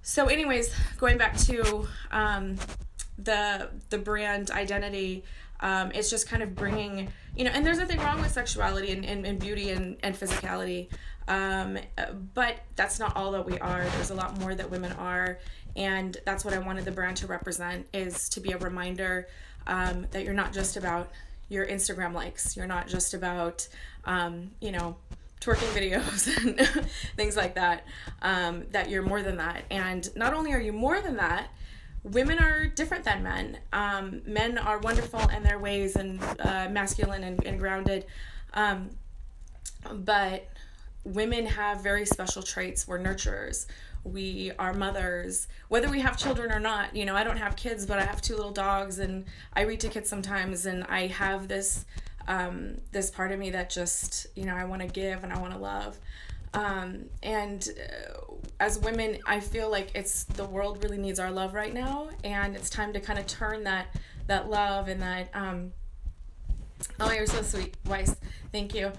So, anyways, going back to the brand identity, it's just kind of bringing, and there's nothing wrong with sexuality and beauty and physicality, but that's not all that we are. There's a lot more that women are, and that's what I wanted the brand to represent, is to be a reminder that you're not just about your Instagram likes. You're not just about, twerking videos and things like that, that you're more than that. And not only are you more than that, women are different than men. Men are wonderful in their ways and masculine and grounded. But women have very special traits. We're nurturers. We are mothers. Whether we have children or not, I don't have kids, but I have two little dogs, and I read to kids sometimes, and I have this part of me that just, I want to give and I want to love. As women, I feel like the world really needs our love right now, and it's time to kind of turn that love and that, oh, you're so sweet, Weiss, thank you.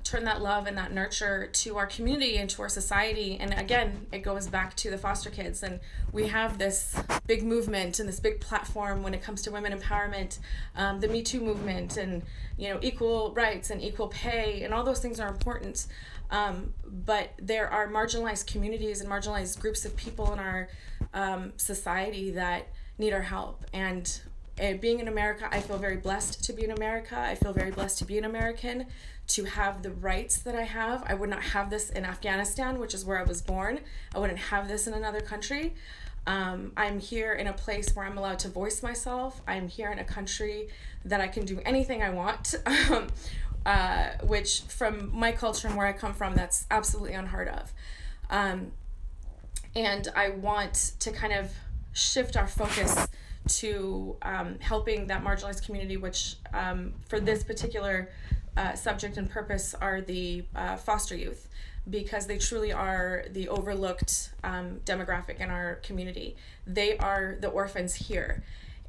Turn that love and that nurture to our community and to our society. And again, it goes back to the foster kids. And we have this big movement and this big platform when it comes to women empowerment, the Me Too movement, and equal rights and equal pay, and all those things are important. But there are marginalized communities and marginalized groups of people in our society that need our help. And being in America, I feel very blessed to be in America. I feel very blessed to be an American, to have the rights that I have. I would not have this in Afghanistan, which is where I was born. I wouldn't have this in another country. I'm here in a place where I'm allowed to voice myself. I'm here in a country that I can do anything I want, which from my culture and where I come from, that's absolutely unheard of. And I want to kind of shift our focus to helping that marginalized community, which for this particular subject and purpose are the foster youth, because they truly are the overlooked demographic in our community. They are the orphans here.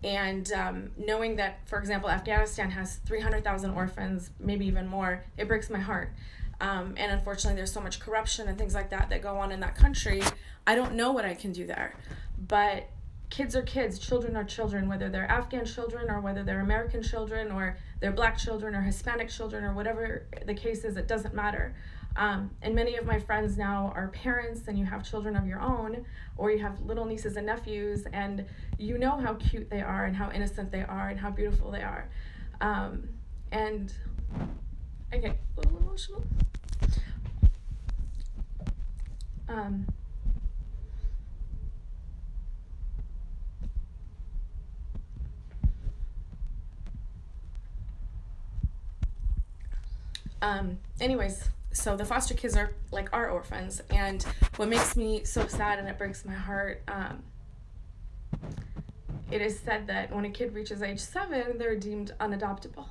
And knowing that, for example, Afghanistan has 300,000 orphans, maybe even more, it breaks my heart. And unfortunately, there's so much corruption and things like that that go on in that country. I don't know what I can do there. But kids are kids, children are children, whether they're Afghan children or whether they're American children or they're Black children or Hispanic children or whatever the case is, it doesn't matter. And many of my friends now are parents, and you have children of your own, or you have little nieces and nephews, and you know how cute they are and how innocent they are and how beautiful they are. And I get a little emotional. Anyways, so the foster kids are like our orphans, and what makes me so sad and it breaks my heart, it is said that when a kid reaches age 7, they're deemed unadoptable.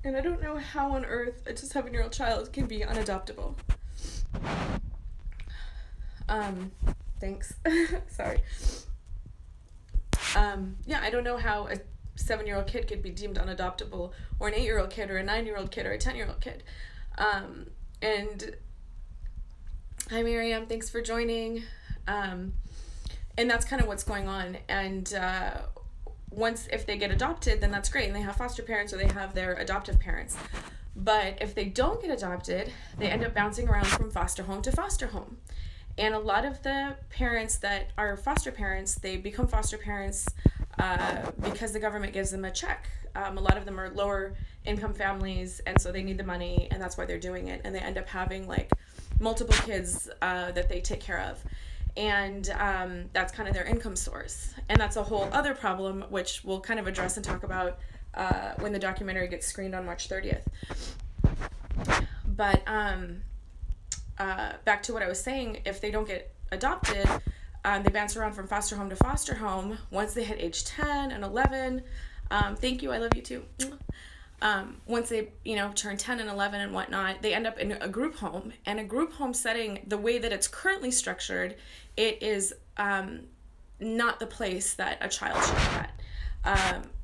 And I don't know how on earth a 7-year-old child can be unadoptable. Thanks. Sorry. Yeah, I don't know how a 7-year-old kid could be deemed unadoptable, or an 8-year-old kid, or a 9-year-old kid, or a 10-year-old kid. And hi, Miriam. Thanks for joining. And that's kind of what's going on. And once, if they get adopted, then that's great, and they have foster parents or they have their adoptive parents. But if they don't get adopted, they end up bouncing around from foster home to foster home. And a lot of the parents that are foster parents, they become foster parents because the government gives them a check. A lot of them are lower income families, and so they need the money, and that's why they're doing it. And they end up having like multiple kids that they take care of. And that's kind of their income source. And that's a whole other problem, which we'll kind of address and talk about when the documentary gets screened on March 30th. But back to what I was saying, if they don't get adopted, they bounce around from foster home to foster home. Once they hit age 10 and 11, thank you, I love you too. Once they, turn 10 and 11 and whatnot, they end up in a group home. And a group home setting, the way that it's currently structured, it is not the place that a child should be at.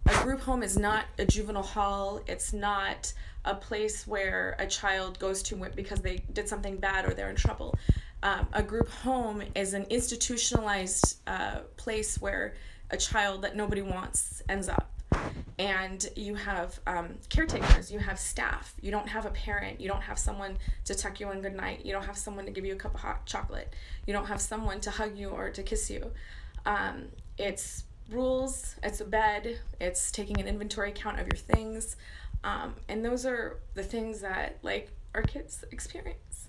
A group home is not a juvenile hall. It's not a place where a child goes to because they did something bad or they're in trouble. A group home is an institutionalized place where a child that nobody wants ends up. And you have caretakers, you have staff, you don't have a parent, you don't have someone to tuck you in goodnight, you don't have someone to give you a cup of hot chocolate, you don't have someone to hug you or to kiss you. It's rules, it's a bed, it's taking an inventory count of your things, and those are the things that our kids experience.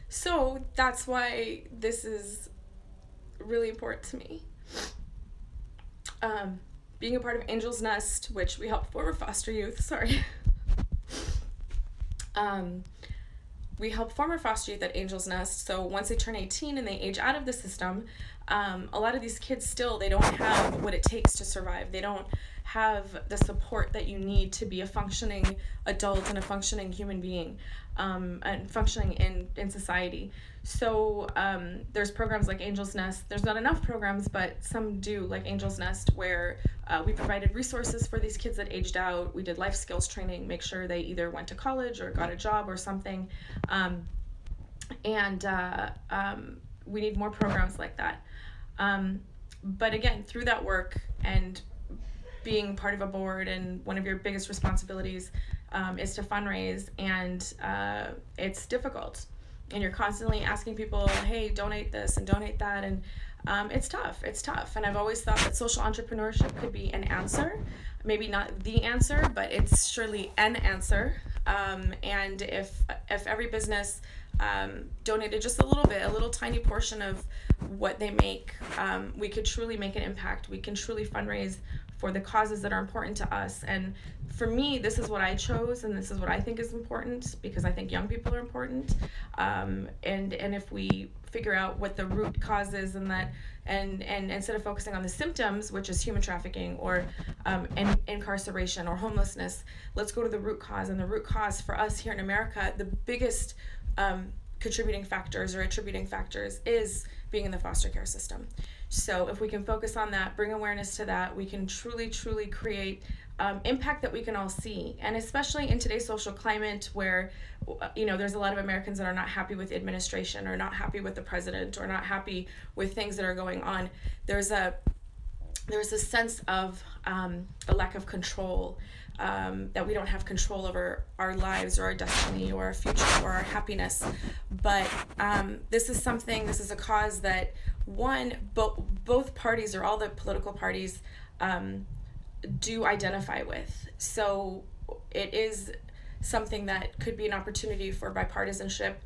So that's why this is really important to me. Being a part of Angel's Nest, which we help former foster youth, we help former foster youth at Angel's Nest. So once they turn 18 and they age out of the system, a lot of these kids still, they don't have what it takes to survive. They don't have the support that you need to be a functioning adult and a functioning human being, and functioning in society. So there's programs like Angel's Nest. There's not enough programs, but some do, like Angel's Nest, where we provided resources for these kids that aged out. We did life skills training, make sure they either went to college or got a job or something. We need more programs like that. But again, through that work and being part of a board, and one of your biggest responsibilities is to fundraise, and it's difficult. And you're constantly asking people, hey, donate this and donate that, and it's tough. And I've always thought that social entrepreneurship could be an answer, maybe not the answer, but it's surely an answer. And if every business donated just a little tiny portion of what they make, we could truly make an impact. We can truly fundraise for the causes that are important to us. And for me, this is what I chose, and this is what I think is important, because I think young people are important. And if we figure out what the root cause is, and instead of focusing on the symptoms, which is human trafficking or incarceration or homelessness, let's go to the root cause. And the root cause for us here in America, the biggest attributing factors is being in the foster care system. So if we can focus on that, bring awareness to that, we can truly create impact that we can all see. And especially in today's social climate where, there's a lot of Americans that are not happy with administration, or not happy with the president, or not happy with things that are going on. There's a sense of a lack of control, that we don't have control over our lives or our destiny or our future or our happiness. But this is a cause that both parties, or all the political parties, do identify with. So it is something that could be an opportunity for bipartisanship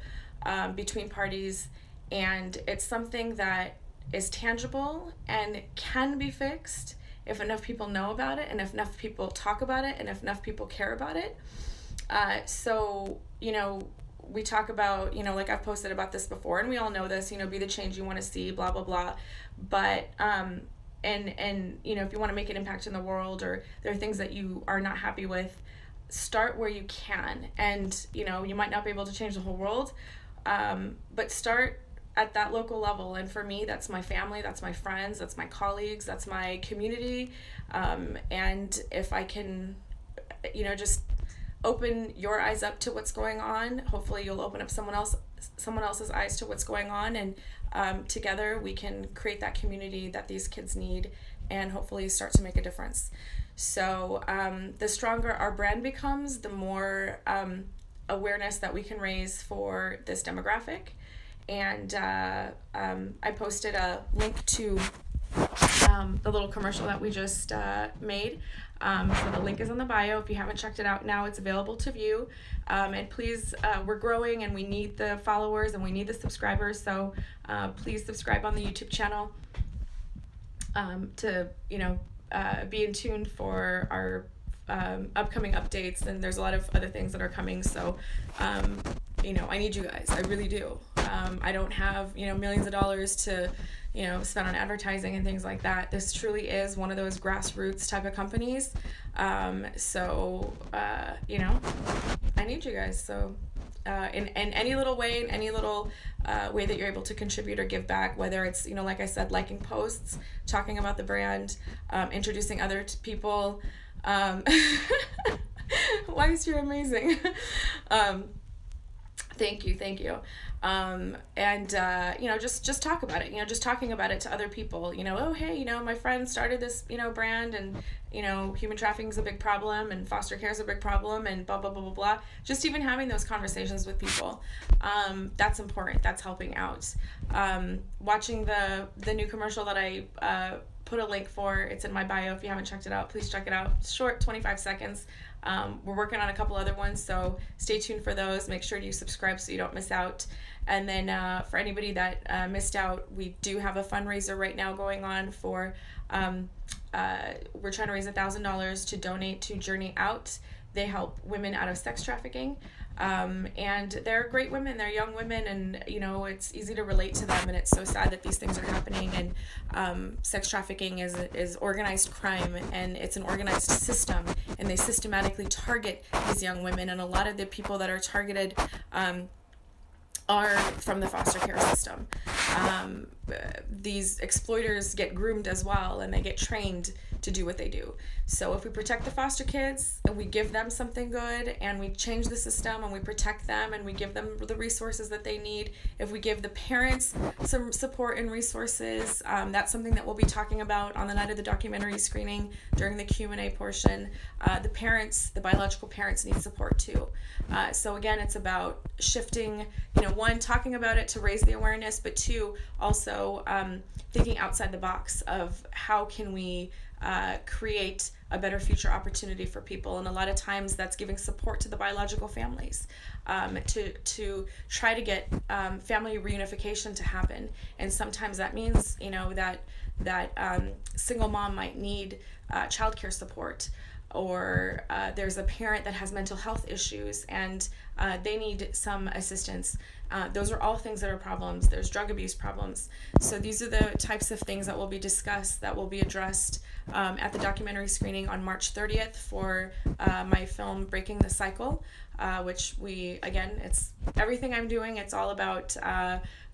between parties, and it's something that is tangible and can be fixed if enough people know about it, and if enough people talk about it, and if enough people care about it. We talk about, like I've posted about this before, and we all know this, be the change you want to see, blah, blah, blah. But, if you want to make an impact in the world, or there are things that you are not happy with, start where you can. And, you might not be able to change the whole world, but start at that local level. And for me, that's my family, that's my friends, that's my colleagues, that's my community. And if I can, just open your eyes up to what's going on, hopefully you'll open up someone else's eyes to what's going on, and together we can create that community that these kids need, and hopefully start to make a difference. So the stronger our brand becomes, the more awareness that we can raise for this demographic. And I posted a link to the little commercial that we just made. So the link is in the bio. If you haven't checked it out now, it's available to view. And please, we're growing, and we need the followers, and we need the subscribers. So please subscribe on the YouTube channel to be in tune for our upcoming updates. And there's a lot of other things that are coming. So I need you guys. I really do. I don't have, millions of dollars to, spend on advertising and things like that. This truly is one of those grassroots type of companies. So, I need you guys. So, in any little way, in any little way that you're able to contribute or give back, whether it's, like I said, liking posts, talking about the brand, introducing other people. Weiss, you're amazing. Thank you. Just talk about it, just talking about it to other people, oh, hey, my friend started this, brand, and, human trafficking is a big problem, and foster care is a big problem, and blah, blah, blah, blah, blah. Just even having those conversations with people, that's important. That's helping out. Watching the new commercial that I put a link for, it's in my bio. If you haven't checked it out, please check it out. It's short, 25 seconds. We're working on a couple other ones, so stay tuned for those. Make sure you subscribe so you don't miss out. And then for anybody that missed out, we do have a fundraiser right now going on for, we're trying to raise $1,000 to donate to Journey Out. They help women out of sex trafficking. And they're great women, they're young women, and it's easy to relate to them, and it's so sad that these things are happening. And sex trafficking is organized crime, and it's an organized system, and they systematically target these young women, and a lot of the people that are targeted are from the foster care system. These exploiters get groomed as well, and they get trained to do what they do. So if we protect the foster kids and we give them something good, and we change the system and we protect them and we give them the resources that they need, if we give the parents some support and resources, that's something that we'll be talking about on the night of the documentary screening during the Q&A portion. The biological parents need support too. So again, it's about shifting, one, talking about it to raise the awareness, but two, also thinking outside the box of how can we create a better future opportunity for people. And a lot of times that's giving support to the biological families, to try to get family reunification to happen. And sometimes that means that single mom might need childcare support, or there's a parent that has mental health issues and they need some assistance. Those are all things that are problems. There's drug abuse problems. So these are the types of things that will be discussed, that will be addressed at the documentary screening on March 30th for my film Breaking the Cycle, which it's everything I'm doing. It's all about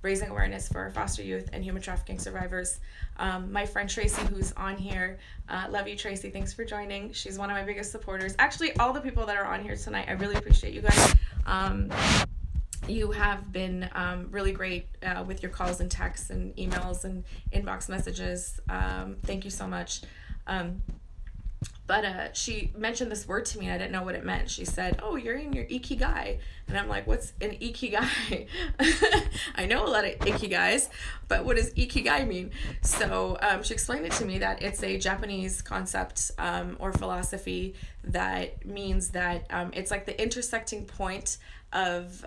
raising awareness for foster youth and human trafficking survivors. My friend Tracy, who's on here, love you, Tracy. Thanks for joining. She's one of my biggest supporters. Actually, all the people that are on here tonight, I really appreciate you guys. You have been really great with your calls and texts and emails and inbox messages. Thank you so much. But she mentioned this word to me and I didn't know what it meant. She said, oh, you're in your ikigai. And I'm like, what's an ikigai? I know a lot of ikigais, but what does ikigai mean? So she explained it to me that it's a Japanese concept or philosophy that means that it's like the intersecting point of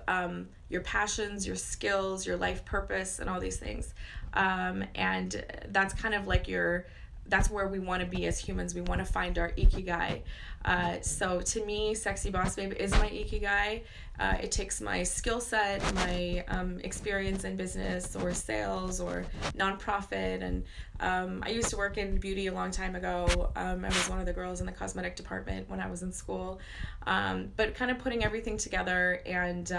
your passions, your skills, your life purpose, and all these things. And that's kind of like that's where we want to be as humans. We want to find our ikigai. So to me, Sexy Boss Babe is my ikigai. It takes my skill set, my experience in business or sales or nonprofit. And I used to work in beauty a long time ago. I was one of the girls in the cosmetic department when I was in school. But kind of putting everything together and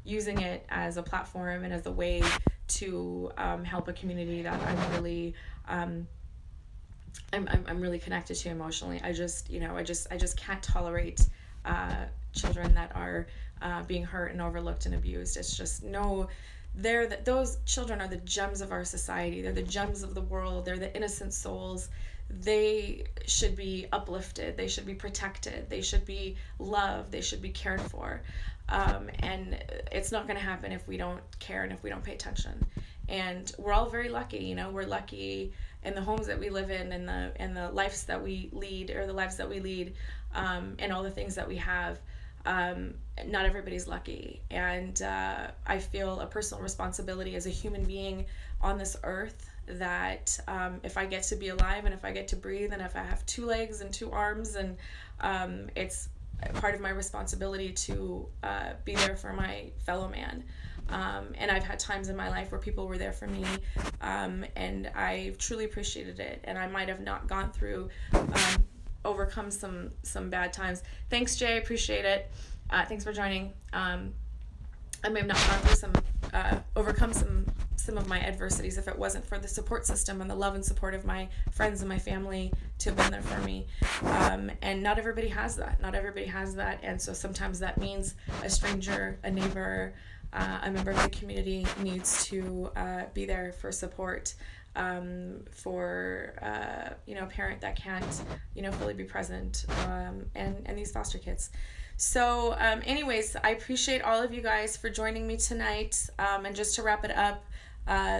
using it as a platform and as a way to help a community that I'm really I'm really connected to emotionally. I just can't tolerate children that are being hurt and overlooked and abused. It's just those children are the gems of our society. They're the gems of the world. They're the innocent souls. They should be uplifted. They should be protected. They should be loved. They should be cared for. And it's not going to happen if we don't care and if we don't pay attention. And we're all very lucky, we're lucky in the homes that we live in and the lives that we lead, and all the things that we have. Not everybody's lucky. And I feel a personal responsibility as a human being on this earth that if I get to be alive and if I get to breathe and if I have 2 legs and 2 arms and it's part of my responsibility to be there for my fellow man. And I've had times in my life where people were there for me, and I've truly appreciated it. And I might have not gone through, overcome some bad times. Thanks, Jay. Appreciate it. Thanks for joining. I may have not gone through overcome some of my adversities if it wasn't for the support system and the love and support of my friends and my family to have been there for me. And not everybody has that. And so sometimes that means a stranger, a neighbor, a member of the community needs to be there for support, for a parent that can't fully be present, and these foster kids. So anyways, I appreciate all of you guys for joining me tonight. And just to wrap it up,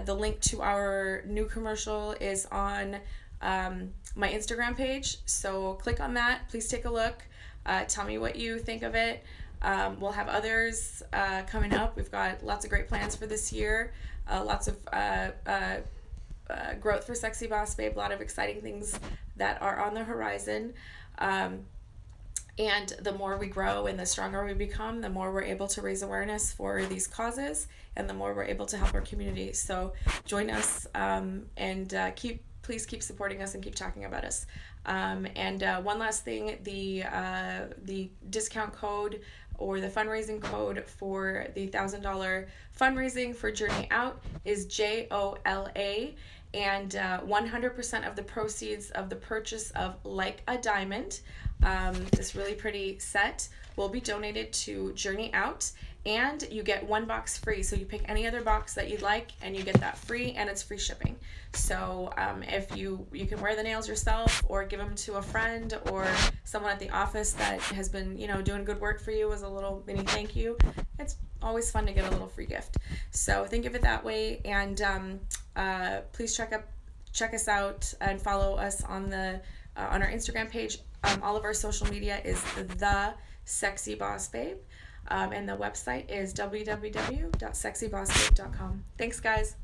the link to our new commercial is on my Instagram page. So click on that. Please take a look. Tell me what you think of it. We'll have others coming up. We've got lots of great plans for this year. Lots of growth for Sexy Boss Babe. A lot of exciting things that are on the horizon. And the more we grow and the stronger we become, the more we're able to raise awareness for these causes, and the more we're able to help our community. So join us, and please keep supporting us and keep talking about us. And one last thing, the discount code or the fundraising code for the $1,000 fundraising for Journey Out is JOLA. And 100% of the proceeds of the purchase of Like a Diamond, this really pretty set, will be donated to Journey Out, and you get one box free. So you pick any other box that you'd like and you get that free, and it's free shipping. So if you can wear the nails yourself or give them to a friend or someone at the office that has been doing good work for you as a little mini thank you, it's always fun to get a little free gift. So think of it that way, and please check us out and follow us on our Instagram page. All of our social media is The Sexy Boss Babe, and the website is www.sexybossbabe.com. Thanks, guys.